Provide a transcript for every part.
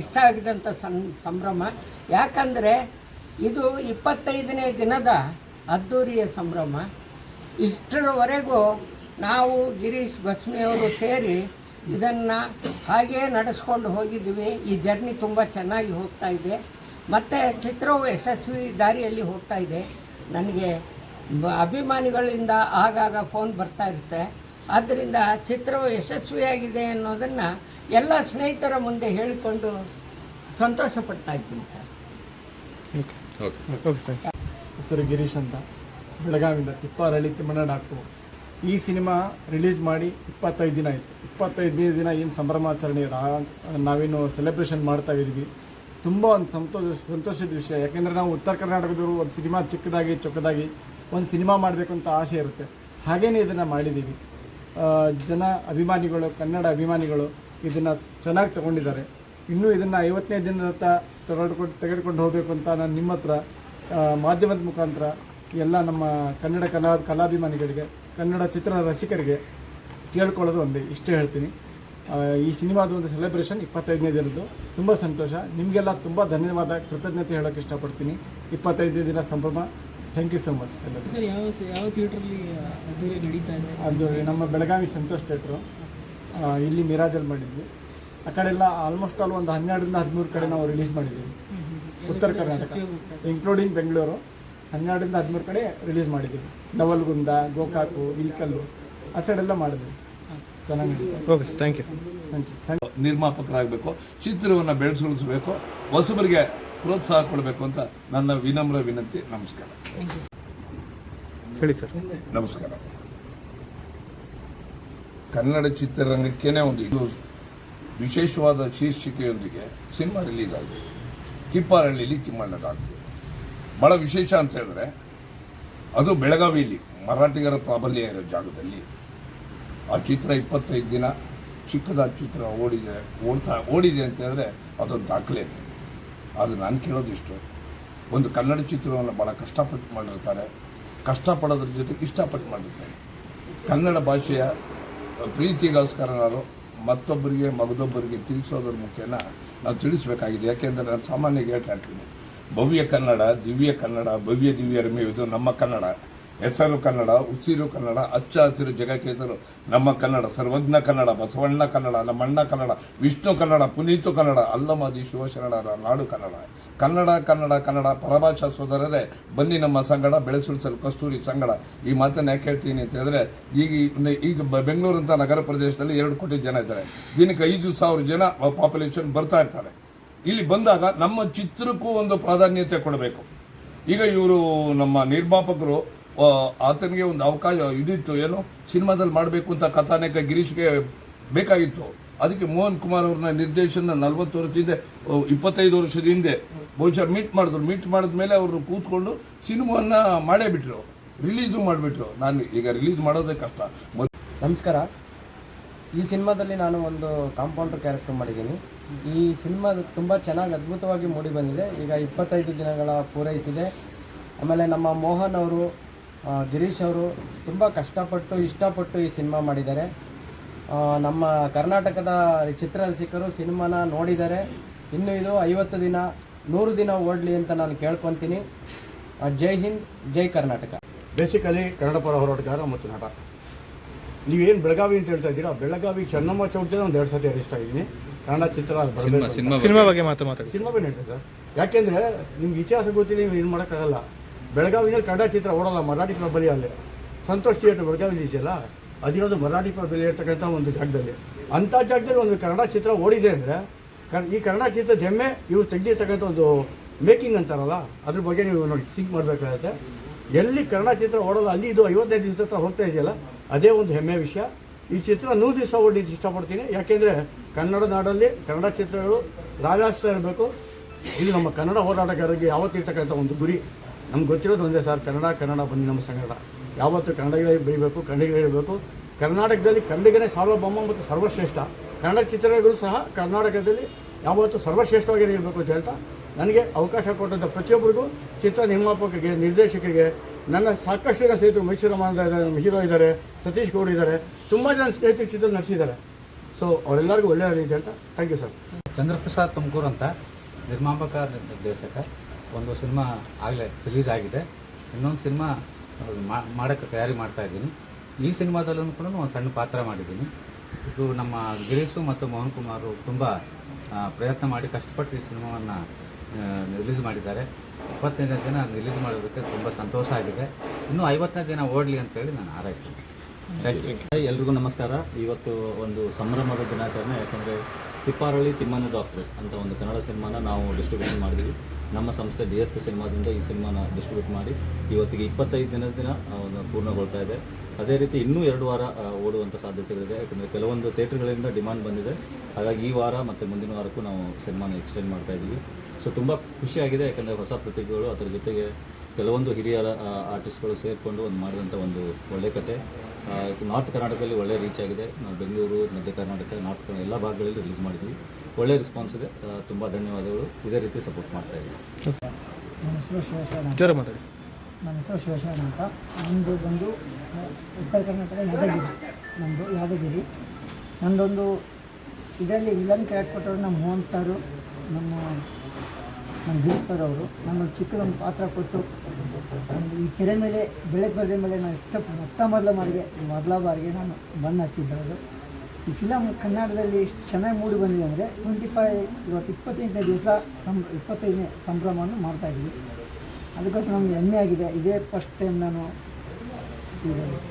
ಇಷ್ಟ ಆಗಿದಂಥ ಸಂಭ್ರಮ. ಯಾಕಂದರೆ ಇದು 25ನೇ ದಿನದ ಅದ್ದೂರಿಯ ಸಂಭ್ರಮ. ಇಷ್ಟರವರೆಗೂ ನಾವು ಗಿರೀಶ್ ಬಸ್ಮಿಯವರು ಸೇರಿ ಇದನ್ನು ಹಾಗೇ ನಡೆಸ್ಕೊಂಡು ಹೋಗಿದ್ದೀವಿ. ಈ ಜರ್ನಿ ತುಂಬ ಚೆನ್ನಾಗಿ ಹೋಗ್ತಾ ಇದೆ ಮತ್ತು ಚಿತ್ರವು ಯಶಸ್ವಿ ದಾರಿಯಲ್ಲಿ ಹೋಗ್ತಾ ಇದೆ. ನನಗೆ ಅಭಿಮಾನಿಗಳಿಂದ ಆಗಾಗ ಫೋನ್ ಬರ್ತಾ ಇರುತ್ತೆ. ಆದ್ದರಿಂದ ಚಿತ್ರವು ಯಶಸ್ವಿಯಾಗಿದೆ ಅನ್ನೋದನ್ನು ಎಲ್ಲ ಸ್ನೇಹಿತರ ಮುಂದೆ ಹೇಳಿಕೊಂಡು ಸಂತೋಷ ಪಡ್ತಾ ಇದ್ದೀನಿ ಸರ್. ಹೆಸರು ಗಿರೀಶ್ ಅಂತ, ಬೆಳಗಾವಿಯಿಂದ, ತಿಪ್ಪಾರಳ್ಳಿ ತಿಮ್ಮಣ್ಣ ಡಾಕ್ಟ್ರು. ಈ ಸಿನಿಮಾ ರಿಲೀಸ್ ಮಾಡಿ 25 ದಿನ ಆಯಿತು. 25ನೇ ದಿನ ಏನು ಸಂಭ್ರಮಾಚರಣೆ ನಾವೇನು ಸೆಲೆಬ್ರೇಷನ್ ಮಾಡ್ತಾ ಇದ್ದೀವಿ. ತುಂಬ ಒಂದು ಸಂತೋಷದ ವಿಷಯ. ಯಾಕೆಂದರೆ ನಾವು ಉತ್ತರ ಕರ್ನಾಟಕದವರು ಒಂದು ಸಿನಿಮಾ ಚೊಕ್ಕದಾಗಿ ಒಂದು ಸಿನಿಮಾ ಮಾಡಬೇಕು ಅಂತ ಆಸೆ ಇರುತ್ತೆ. ಹಾಗೇ ಇದನ್ನು ಮಾಡಿದ್ದೀವಿ. ಜನ ಅಭಿಮಾನಿಗಳು, ಕನ್ನಡ ಅಭಿಮಾನಿಗಳು ಇದನ್ನು ಚೆನ್ನಾಗಿ ತಗೊಂಡಿದ್ದಾರೆ. ಇನ್ನೂ ಇದನ್ನು 50ನೇ ದಿನದತ್ತ ತೆಗೆದುಕೊಂಡು ಹೋಗಬೇಕು ಅಂತ ನಾನು ನಿಮ್ಮ ಹತ್ರ ಮಾಧ್ಯಮದ ಮುಖಾಂತರ ಎಲ್ಲ ನಮ್ಮ ಕನ್ನಡ ಕಲಾಭಿಮಾನಿಗಳಿಗೆ, ಕನ್ನಡ ಚಿತ್ರ ರಸಿಕರಿಗೆ ಕೇಳ್ಕೊಳ್ಳೋದು ಒಂದೇ, ಇಷ್ಟೇ ಹೇಳ್ತೀನಿ. ಈ ಸಿನಿಮಾದ ಒಂದು ಸೆಲೆಬ್ರೇಷನ್ 25ನೇ ದಿನದ್ದು ತುಂಬ ಸಂತೋಷ. ನಿಮಗೆಲ್ಲ ತುಂಬ ಧನ್ಯವಾದ, ಕೃತಜ್ಞತೆ ಹೇಳೋಕ್ಕೆ ಇಷ್ಟಪಡ್ತೀನಿ. 25ನೇ ದಿನ ಸಂಭ್ರಮ. Thank you so much. Sir, ಯಾವ ಥಿಯೇಟ್ರಲ್ಲಿ ಅದ್ದೂರಿ ನಡೀತಾ ಇದೆ? ಅದು ನಮ್ಮ ಬೆಳಗಾವಿ ಸಂತೋಷ್ ಥಿಯೇಟ್ರು, ಇಲ್ಲಿ ಮಿರಾಜಲ್ಲಿ ಮಾಡಿದ್ವಿ. ಆ ಕಡೆ ಎಲ್ಲ ಆಲ್ಮೋಸ್ಟ್ ಆಲ್ ಒಂದು 12ರಿಂದ 13 ಕಡೆ ನಾವು ರಿಲೀಸ್ ಮಾಡಿದ್ದೀವಿ. ಉತ್ತರ ಕರ್ನಾಟಕ ಇನ್ಕ್ಲೂಡಿಂಗ್ ಬೆಂಗಳೂರು 12ರಿಂದ 13 ಕಡೆ ರಿಲೀಸ್ ಮಾಡಿದ್ದೀವಿ. ನವಲ್ಗುಂದ, ಗೋಕಾಕು, ಇಲ್ಕಲ್ಲು ಆ ಸೈಡೆಲ್ಲ ಮಾಡಿದ್ವಿ. ಚೆನ್ನಾಗಿ. Okay, thank you. ನಿರ್ಮಾಪಕರಾಗಬೇಕು, ಚಿತ್ರವನ್ನು ಬೆಳೆಸಬೇಕು, ಹೊಸಬರಿಗೆ ಪ್ರೋತ್ಸಾಹ ಕೊಡಬೇಕು ಅಂತ ನನ್ನ ವಿನಮ್ರ ವಿನಂತಿ. ನಮಸ್ಕಾರ. ಹೇಳಿ ಸರ್. ನಮಸ್ಕಾರ. ಕನ್ನಡ ಚಿತ್ರರಂಗಕ್ಕೇನೆ ಒಂದು ವಿಶೇಷವಾದ ಶೀರ್ಷಿಕೆಯೊಂದಿಗೆ ಸಿನಿಮಾ ರಿಲೀಸ್ ಆಗಿದೆ. ತಿಪ್ಪಾರಳ್ಳಿಲಿ ತಿಮ್ಮಣ್ಣ ಡಾಕ್ಟ್ರು. ಭಾಳ ವಿಶೇಷ ಅಂತ ಹೇಳಿದ್ರೆ ಅದು ಬೆಳಗಾವಿಯಲ್ಲಿ ಮರಾಠಿಗರ ಪ್ರಾಬಲ್ಯ ಇರೋ ಜಾಗದಲ್ಲಿ ಆ ಚಿತ್ರ 25 ದಿನ ಚಿಕ್ಕದಾದ ಚಿತ್ರ ಓಡಿದೆ ಅಂತ ಹೇಳಿದ್ರೆ ಅದೊಂದು ದಾಖಲೆ. ಅದು ನಾನು ಕೇಳೋದಿಷ್ಟು, ಒಂದು ಕನ್ನಡ ಚಿತ್ರವನ್ನು ಭಾಳ ಕಷ್ಟಪಟ್ಟು ಮಾಡಿರ್ತಾರೆ, ಕಷ್ಟಪಡೋದ್ರ ಜೊತೆಗೆ ಇಷ್ಟಪಟ್ಟು ಮಾಡಿರ್ತಾರೆ. ಕನ್ನಡ ಭಾಷೆಯ ಪ್ರೀತಿಗೋಸ್ಕರ ನಾನು ಮತ್ತೊಬ್ಬರಿಗೆ ಮಗದೊಬ್ಬರಿಗೆ ತಿಳಿಸೋದ್ರ ಮುಖ್ಯನ ನಾವು ತಿಳಿಸ್ಬೇಕಾಗಿದೆ. ಯಾಕೆಂದರೆ ನಾನು ಸಾಮಾನ್ಯವಾಗಿ ಹೇಳ್ತಾ ಇರ್ತೀನಿ, ಭವ್ಯ ಕನ್ನಡ, ದಿವ್ಯ ಕನ್ನಡ, ಭವ್ಯ ದಿವ್ಯ ರಮ್ಯ, ಇದು ನಮ್ಮ ಕನ್ನಡ. ಹೆಸರು ಕನ್ನಡ, ಉಸಿರು ಕನ್ನಡ, ಹಚ್ಚ ಹಸಿರು ಜಗಕ್ಕೆ ಹೆಸರು ನಮ್ಮ ಕನ್ನಡ. ಸರ್ವಜ್ಞ ಕನ್ನಡ, ಬಸವಣ್ಣ ಕನ್ನಡ, ನಮ್ಮಣ್ಣ ಕನ್ನಡ, ವಿಷ್ಣು ಕನ್ನಡ, ಪುನೀತು ಕನ್ನಡ, ಅಲ್ಲಮಾದಿ ಶಿವಶರಣರ ನಾಡು ಕನ್ನಡ. ಕನ್ನಡ ಕನ್ನಡ ಕನ್ನಡ ಪರಭಾಷಾ ಸೋದರರೇ, ಬನ್ನಿ ನಮ್ಮ ಸಂಗಡ, ಬೆಳೆಸುಳಿಸಲು ಕಸ್ತೂರಿ ಸಂಗಡ. ಈ ಮಾತನ್ನು ಯಾಕೆ ಹೇಳ್ತೀನಿ ಅಂತ ಹೇಳಿದ್ರೆ, ಈಗ ಬೆಂಗಳೂರಂಥ ನಗರ ಪ್ರದೇಶದಲ್ಲಿ 2 ಕೋಟಿ ಜನ ಇದ್ದಾರೆ. ದಿನಕ್ಕೆ 5,000 ಜನ ಪಾಪ್ಯುಲೇಷನ್ ಬರ್ತಾ ಇರ್ತಾರೆ. ಇಲ್ಲಿ ಬಂದಾಗ ನಮ್ಮ ಚಿತ್ರಕ್ಕೂ ಒಂದು ಪ್ರಾಧಾನ್ಯತೆ ಕೊಡಬೇಕು. ಈಗ ಇವರು ನಮ್ಮ ನಿರ್ಮಾಪಕರು ಆತನಿಗೆ ಒಂದು ಅವಕಾಶ ಇದಿತ್ತು, ಏನು ಸಿನಿಮಾದಲ್ಲಿ ಮಾಡಬೇಕು ಅಂತ ಕಥಾನಕ ಗಿರೀಶ್ಗೆ ಬೇಕಾಗಿತ್ತು. ಅದಕ್ಕೆ ಮೋಹನ್ ಕುಮಾರ್ ಅವ್ರನ್ನ ನಿರ್ದೇಶನ 40 ವರ್ಷದ ಹಿಂದೆ, 25 ವರ್ಷದ ಹಿಂದೆ ಬಹುಶಃ ಮೀಟ್ ಮಾಡಿದ ಮೇಲೆ ಅವರು ಕೂತ್ಕೊಂಡು ಸಿನಿಮಾವನ್ನು ಮಾಡೇ ಬಿಟ್ಟರು, ರಿಲೀಸು ಮಾಡಿಬಿಟ್ರು. ನಾನು ಈಗ ರಿಲೀಸ್ ಮಾಡೋದೇ ಕಷ್ಟ. ನಮಸ್ಕಾರ. ಈ ಸಿನಿಮಾದಲ್ಲಿ ನಾನು ಒಂದು ಕಾಂಪೌಂಡರ್ ಕ್ಯಾರೆಕ್ಟರ್ ಮಾಡಿದ್ದೀನಿ. ಈ ಸಿನಿಮಾ ತುಂಬ ಚೆನ್ನಾಗಿ ಅದ್ಭುತವಾಗಿ ಮೂಡಿ ಬಂದಿದೆ. ಈಗ 25 ದಿನಗಳ ಪೂರೈಸಿದೆ. ಆಮೇಲೆ ನಮ್ಮ ಮೋಹನ್ ಅವರು, ಗಿರೀಶ್ ಅವರು ತುಂಬ ಕಷ್ಟಪಟ್ಟು ಇಷ್ಟಪಟ್ಟು ಈ ಸಿನಿಮಾ ಮಾಡಿದ್ದಾರೆ. ನಮ್ಮ ಕರ್ನಾಟಕದ ಚಿತ್ರರಸಿಕರು ಸಿನಿಮಾನ ನೋಡಿದ್ದಾರೆ. ಇನ್ನು ಇದು 50 ದಿನ 100 ದಿನ ಓಡಲಿ ಅಂತ ನಾನು ಕೇಳ್ಕೊತೀನಿ. ಜೈ ಹಿಂದ್, ಜೈ ಕರ್ನಾಟಕ. ಬೇಸಿಕಲಿ ಕನ್ನಡ ಪರ ಹೋರಾಟಗಾರ ಮತ್ತು ನಟ. ನೀವೇನು ಬೆಳಗಾವಿ ಅಂತ ಹೇಳ್ತಾ ಇದ್ದೀರಾ, ಬೆಳಗಾವಿ ಚೆನ್ನಮ್ಮ ಚೌಟದಲ್ಲಿ ಒಂದು 2 ಸತಿ ಅರೆಸ್ಟ್ ಆಗಿದ್ದೀನಿ. ಕನ್ನಡ ಚಿತ್ರ ಸಿನಿಮಾ ಬಗ್ಗೆ ಮಾತಾಡಿ. ಸಿನಿಮಾ ಬಗ್ಗೆ ಹೇಳ್ತಾರೆ ಸರ್. ಯಾಕೆಂದರೆ ನಿಮ್ಗೆ ಇತಿಹಾಸ ಗೊತ್ತಿಲ್ಲ, ನೀವು ಏನು ಮಾಡೋಕ್ಕಾಗಲ್ಲ. ಬೆಳಗಾವಿನಲ್ಲಿ ಕನ್ನಡ ಚಿತ್ರ ಓಡಲ್ಲ, ಮರಾಠಿ ಪ್ರಾಬಲ್ಯ ಅಲ್ಲೇ. ಸಂತೋಷ್ ಥಿಯೇಟರ್ ಬೆಳಗಾವಿಲಿ ಇದೆಯಲ್ಲ, ಅದಿರೋದು ಮರಾಠಿ ಪ್ರಾಬಲ್ಯ ಇರ್ತಕ್ಕಂಥ ಒಂದು ಜಾಗದಲ್ಲಿ. ಅಂಥ ಜಾಗದಲ್ಲಿ ಒಂದು ಕನ್ನಡ ಚಿತ್ರ ಓಡಿದೆ ಅಂದರೆ ಈ ಕನ್ನಡ ಚಿತ್ರದ ಹೆಮ್ಮೆ ಇವ್ರು ತೆಗೆದಿರ್ತಕ್ಕಂಥ ಒಂದು ಮೇಕಿಂಗ್ ಅಂತಾರಲ್ಲ, ಅದ್ರ ಬಗ್ಗೆ ನೀವು ನೋಡಿ ಥಿಂಕ್ ಮಾಡಬೇಕಾಗತ್ತೆ. ಎಲ್ಲಿ ಕನ್ನಡ ಚಿತ್ರ ಓಡಲ್ಲ ಅಲ್ಲಿ ಇದು 55 ದಿವಸದ ಹತ್ರ ಹೋಗ್ತಾ ಇದೆಯಲ್ಲ, ಅದೇ ಒಂದು ಹೆಮ್ಮೆಯ ವಿಷಯ. ಈ ಚಿತ್ರ 100 ದಿವಸ ಓಡಲಿದ್ದು ಇಷ್ಟಪಡ್ತೀನಿ. ಯಾಕೆಂದರೆ ಕನ್ನಡ ನಾಡಲ್ಲಿ ಕನ್ನಡ ಚಿತ್ರಗಳು ರಾಜಾಸ್ತಾ ಇರಬೇಕು. ಇದು ನಮ್ಮ ಕನ್ನಡ ಹೋರಾಟಗಾರರಿಗೆ ಯಾವತ್ತಿರ್ತಕ್ಕಂಥ ಒಂದು ಗುರಿ. ನಮ್ಗೆ ಗೊತ್ತಿರೋದು ಒಂದೇ ಸರ್, ಕನ್ನಡ ಬನ್ನಿ ನಮ್ಮ ಸಂಗಡ. ಯಾವತ್ತು ಕನ್ನಡಿಗರೇ ಬೆಳಿಬೇಕು, ಕನ್ನಡಿಗರೇ ಇರಬೇಕು. ಕರ್ನಾಟಕದಲ್ಲಿ ಕನ್ನಡಿಗರೇ ಸಾರ್ವಭೌಮ ಮತ್ತು ಸರ್ವಶ್ರೇಷ್ಠ. ಕನ್ನಡ ಚಿತ್ರಗಳು ಸಹ ಕರ್ನಾಟಕದಲ್ಲಿ ಯಾವತ್ತೂ ಸರ್ವಶ್ರೇಷ್ಠವಾಗಿ ಇರಬೇಕು ಅಂತ ಹೇಳ್ತಾ, ನನಗೆ ಅವಕಾಶ ಕೊಟ್ಟಂಥ ಪ್ರತಿಯೊಬ್ಬರಿಗೂ, ಚಿತ್ರ ನಿರ್ಮಾಪಕರಿಗೆ, ನಿರ್ದೇಶಕರಿಗೆ, ನನ್ನ ಸಾಕಷ್ಟು ಜನ ಸ್ನೇಹಿತರು, ಮೈಸೂರು ಮಾನದ ಹೀರೋ ಇದ್ದಾರೆ, ಸತೀಶ್ ಗೌಡ್ ಇದ್ದಾರೆ, ತುಂಬ ಜನ ಸ್ನೇಹಿತರು ಚಿತ್ರ ನಡೆಸಿದ್ದಾರೆ. ಸೊ ಅವರೆಲ್ಲರಿಗೂ ಒಳ್ಳೆಯದಾಗಲಿ ಅಂತ ಹೇಳ್ತಾ ಥ್ಯಾಂಕ್ ಯು ಸರ್. ಚಂದ್ರಪ್ರಸಾದ್ ತುಮಕೂರು ಅಂತ ನಿರ್ಮಾಪಕ ನಿರ್ದೇಶಕ. ಒಂದು ಸಿನಿಮಾ ಆಗಲೇ ರಿಲೀಸ್ ಆಗಿದೆ, ಇನ್ನೊಂದು ಸಿನಿಮಾ ಮಾಡೋಕ್ಕೆ ತಯಾರಿ ಮಾಡ್ತಾ ಇದ್ದೀನಿ. ಈ ಸಿನಿಮಾದಲ್ಲೂ ಕೂಡ ಒಂದು ಸಣ್ಣ ಪಾತ್ರ ಮಾಡಿದ್ದೀನಿ. ಇದು ನಮ್ಮ ಗಿರೀಶು ಮತ್ತು ಮೋಹನ್ ಕುಮಾರ್ ತುಂಬ ಪ್ರಯತ್ನ ಮಾಡಿ ಕಷ್ಟಪಟ್ಟು ಈ ಸಿನಿಮಾವನ್ನು ರಿಲೀಸ್ ಮಾಡಿದ್ದಾರೆ. 25ನೇ ದಿನ ರಿಲೀಸ್ ಮಾಡೋದಕ್ಕೆ ತುಂಬ ಸಂತೋಷ ಆಗಿದೆ. ಇನ್ನೂ 50ನೇ ದಿನ ಓಡಲಿ ಅಂತೇಳಿ ನಾನು ಹಾರೈಸ್ತೀನಿ. ಎಲ್ರಿಗೂ ನಮಸ್ಕಾರ. ಇವತ್ತು ಒಂದು ಸಂಭ್ರಮದ ದಿನಾಚರಣೆ, ಯಾಕಂದರೆ ತಿಪ್ಪಾರಳ್ಳಿ ತಿಮ್ಮನ ಡಾಕ್ಟ್ರು ಅಂತ ಒಂದು ಕನ್ನಡ ಸಿನಿಮಾನ ನಾವು ಡಿಸ್ಟ್ರಿಬ್ಯೂಷನ್ ಮಾಡಿದ್ವಿ. ನಮ್ಮ ಸಂಸ್ಥೆ DSP ಸಿನಿಮಾದಿಂದ ಈ ಸಿನಿಮಾನ ಡಿಸ್ಟ್ರಿಬ್ಯೂಟ್ ಮಾಡಿ ಇವತ್ತಿಗೆ 25 ದಿನ ಪೂರ್ಣಗೊಳ್ತಾ ಇದೆ. ಅದೇ ರೀತಿ ಇನ್ನೂ 2 ವಾರ ಓಡುವಂಥ ಸಾಧ್ಯತೆಗಳಿದೆ, ಯಾಕಂದರೆ ಕೆಲವೊಂದು ಥಿಯೇಟ್ರ್ಗಳಿಂದ ಡಿಮಾಂಡ್ ಬಂದಿದೆ. ಹಾಗಾಗಿ ಈ ವಾರ ಮತ್ತು ಮುಂದಿನ ವಾರಕ್ಕೂ ನಾವು ಸಿನಿಮಾನ ಎಕ್ಸ್ಟೆಂಡ್ ಮಾಡ್ತಾ ಇದ್ದೀವಿ. ಸೊ ತುಂಬ ಖುಷಿಯಾಗಿದೆ, ಯಾಕಂದರೆ ಹೊಸ ಪ್ರತಿಭೆಗಳು, ಅದರ ಜೊತೆಗೆ ಕೆಲವೊಂದು ಹಿರಿಯ ಆರ್ಟಿಸ್ಟ್ಗಳು ಸೇರಿಕೊಂಡು ಒಂದು ಮಾಡಿದಂಥ ಒಂದು ಒಳ್ಳೆ ಕತೆ. ನಾರ್ತ್ ಕರ್ನಾಟಕದಲ್ಲಿ ಒಳ್ಳೆ ರೀಚ್ ಆಗಿದೆ. ನಾವು ಬೆಂಗಳೂರು, ಮಧ್ಯ ಕರ್ನಾಟಕ, ನಾರ್ತ್ ಕರ್ನಾಟಕ ಎಲ್ಲ ಭಾಗಗಳಲ್ಲಿ ರಿಲೀಸ್ ಮಾಡಿದ್ವಿ. ಒಳ್ಳೆ ರೆಸ್ಪಾನ್ಸ್ ಇದೆ. ತುಂಬ ಧನ್ಯವಾದಗಳು. ಇದೇ ರೀತಿ ಸಪೋರ್ಟ್ ಮಾಡ್ತಾ ಇದ್ದೀವಿ. ನನ್ನ ಹೆಸರು ಶಿವಶರಣ ಜ್ವರ ಮಾತಾಡಿ. ನನ್ನ ಹೆಸರು ಶಿವಶರಣ ಅಂತ. ನಮ್ಮದು ಬಂದು ಉತ್ತರ ಕರ್ನಾಟಕ ಯಾದಗಿರಿ. ನಮ್ಮದೊಂದು ಇದರಲ್ಲಿ ವಿಲನ್ ಕ್ಯಾರೆಕ್ಟ್ ಕೊಟ್ಟವರು ನಮ್ಮ ಮೋಹನ್ ಸಾರು, ನಮ್ಮ ಗಿರೀಶ್ ಸರ್ ಅವರು ನಮ್ಮೊಂದು ಚಿಕ್ಕದೊಂದು ಪಾತ್ರ ಕೊಟ್ಟು ಈ ಕೆರೆ ಮೇಲೆ ಬೆಳಕು ಬರೆದ ಮೇಲೆ ನಾನು ಮೊದಲ ಬಾರಿಗೆ ನಾನು ಬಣ್ಣ ಹಚ್ಚಿದ್ದು. ಈ ಫಿಲಮ್ ಕನ್ನಡದಲ್ಲಿ ಎಷ್ಟು ಚೆನ್ನಾಗಿ ಮೂಡಿ ಬಂದಿದೆ ಅಂದರೆ 25ನೇ ದಿವಸ 25ನೇ ಸಂಭ್ರಮವನ್ನು ಮಾಡ್ತಾಯಿದ್ವಿ. ಅದಕ್ಕೋಸ್ಕರ ನಮಗೆ ಹೆಮ್ಮೆ ಆಗಿದೆ. ಇದೇ ಫಸ್ಟ್ ಟೈಮ್ ನಾನು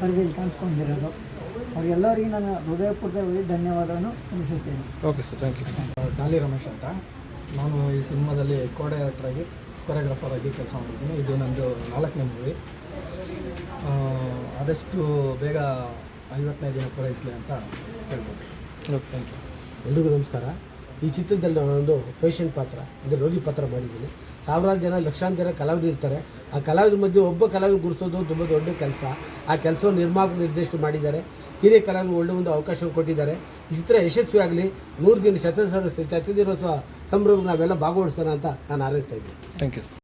ಪರದೆಯಲ್ಲಿ ಕಾಣಿಸ್ಕೊಂಡಿರೋದು. ಅವರೆಲ್ಲರಿಗೂ ನಾನು ಹೃದಯಪೂರ್ವಕವಾಗಿ ಧನ್ಯವಾದವನ್ನು ಸಲ್ಲಿಸುತ್ತೇನೆ. Okay sir, thank you. Daali Ramesh ಅಂತ. ನಾನು ಈ ಸಿನಿಮಾದಲ್ಲಿ ಕೋರಿಯೋಗ್ರಾಫರಾಗಿ ಕೊರಿಯೋಗ್ರಾಫರ್ ಆಗಿ ಕೆಲಸ ಮಾಡಿದ್ದೀನಿ. ಇದು ನಂದು 4ನೇ ಮೂವಿ. ಆದಷ್ಟು ಬೇಗ 50ನೇ ದಿನ ಪೂರೈಸಲಿ ಅಂತ ಹೇಳ್ಬೋದು. Okay, thank you. ಎಲ್ರಿಗೂ ನಮಸ್ಕಾರ. ಈ ಚಿತ್ರದಲ್ಲಿ ನಾನೊಂದು ಪೇಷಂಟ್ ಪಾತ್ರ, ಅಂದರೆ ರೋಗಿ ಪಾತ್ರ ಮಾಡಿದ್ದೀನಿ. ಸಾವಿರಾರು ಜನ, ಲಕ್ಷಾಂತರ ಜನ ಕಲಾವಿದರು ಇರ್ತಾರೆ. ಆ ಕಲಾವಿದ್ರ ಮಧ್ಯೆ ಒಬ್ಬ ಕಲಾವಿದ ಗುರುಸೋದು ತುಂಬ ದೊಡ್ಡ ಕೆಲಸ. ಆ ಕೆಲಸವನ್ನು ನಿರ್ಮಾಪಕ ನಿರ್ದೇಶಕ ಮಾಡಿದ್ದಾರೆ. ಹಿರಿಯ ಕಲಾವಿದರು ಒಳ್ಳೆ ಒಂದು ಅವಕಾಶ ಕೊಟ್ಟಿದ್ದಾರೆ. ಈ ಚಿತ್ರ ಯಶಸ್ವಿಯಾಗಲಿ, 100 ದಿನ ಶತದಿನೋತ್ಸವ ಸಂಭ್ರಮ ನಾವೆಲ್ಲ ಭಾಗವಹಿಸೋಣ ಅಂತ ನಾನು ಹಾರೈಸ್ತಾ ಇದ್ದೀನಿ. Thank you.